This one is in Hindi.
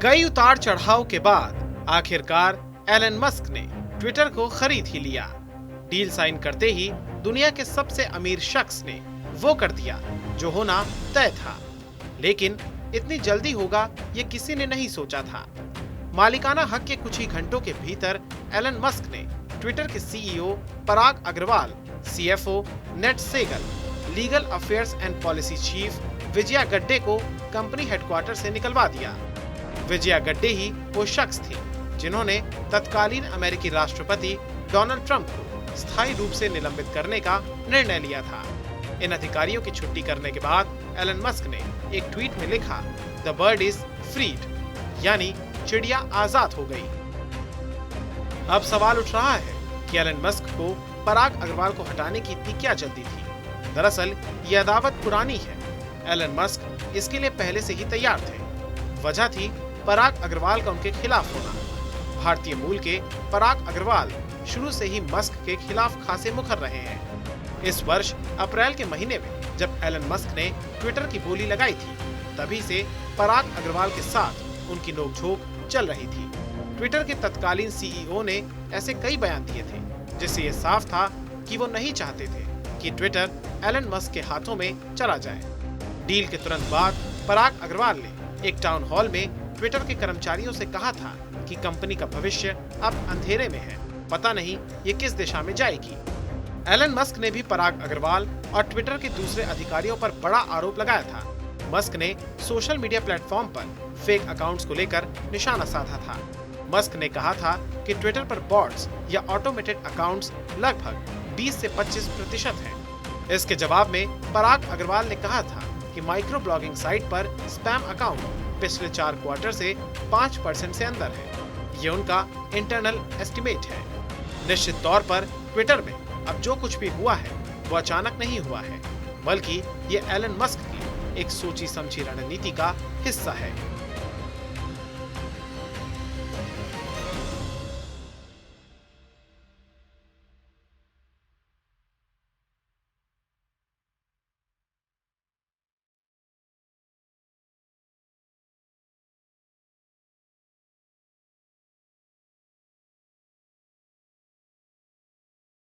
कई उतार चढ़ाव के बाद आखिरकार एलन मस्क ने ट्विटर को खरीद ही लिया। डील साइन करते ही दुनिया के सबसे अमीर शख्स ने वो कर दिया जो होना तय था। लेकिन इतनी जल्दी होगा ये किसी ने नहीं सोचा था। मालिकाना हक के कुछ ही घंटों के भीतर एलन मस्क ने ट्विटर के CEO Parag Agrawal, CFO Ned Segal, legal affairs and policy chief Vijaya Gadde को कंपनी हेडक्वार्टर से निकलवा दिया। विजया गड्डे ही वो शख्स थी जिन्होंने तत्कालीन अमेरिकी राष्ट्रपति डोनाल्ड ट्रंप को स्थायी रूप से निलंबित करने का निर्णय लिया था। इन अधिकारियों की छुट्टी करने के बाद एलन मस्क ने एक ट्वीट में लिखा, द बर्ड इज फ्रीड, यानी चिड़िया आजाद हो गई। अब सवाल उठ रहा है कि एलन मस्क को पराग अग्रवाल को हटाने की इतनी क्या जल्दी थी। दरअसल ये अदावत पुरानी है। एलन मस्क इसके लिए पहले से ही तैयार थे। वजह थी पराग अग्रवाल का उनके खिलाफ होना। भारतीय मूल के पराग अग्रवाल शुरू से ही मस्क के खिलाफ खासे मुखर रहे हैं। इस वर्ष अप्रैल के महीने में जब एलन मस्क ने ट्विटर की बोली लगाई थी, तभी से पराग अग्रवाल के साथ उनकी नोकझोंक चल रही थी। ट्विटर के तत्कालीन सीईओ ने ऐसे कई बयान दिए थे जिससे ये साफ था कि वो नहीं चाहते थे कि ट्विटर एलन मस्क के हाथों में चला जाए। डील के तुरंत बाद पराग अग्रवाल ने एक टाउन हॉल में ट्विटर के कर्मचारियों से कहा था कि कंपनी का भविष्य अब अंधेरे में है, पता नहीं ये किस दिशा में जाएगी। एलन मस्क ने भी पराग अग्रवाल और ट्विटर के दूसरे अधिकारियों पर बड़ा आरोप लगाया था। मस्क ने सोशल मीडिया प्लेटफॉर्म पर फेक अकाउंट्स को लेकर निशाना साधा था। मस्क ने कहा था कि ट्विटर पर बॉट्स या ऑटोमेटेड अकाउंट्स लगभग 20 से 25% हैं। इसके जवाब में पराग अग्रवाल ने कहा था कि माइक्रो ब्लॉगिंग साइट पर स्पैम अकाउंट पिछले 4 क्वार्टर से 5% से अंदर है। ये उनका इंटरनल एस्टिमेट है। निश्चित तौर पर ट्विटर में अब जो कुछ भी हुआ है वो अचानक नहीं हुआ है, बल्कि ये एलन मस्क की एक सोची समझी रणनीति का हिस्सा है।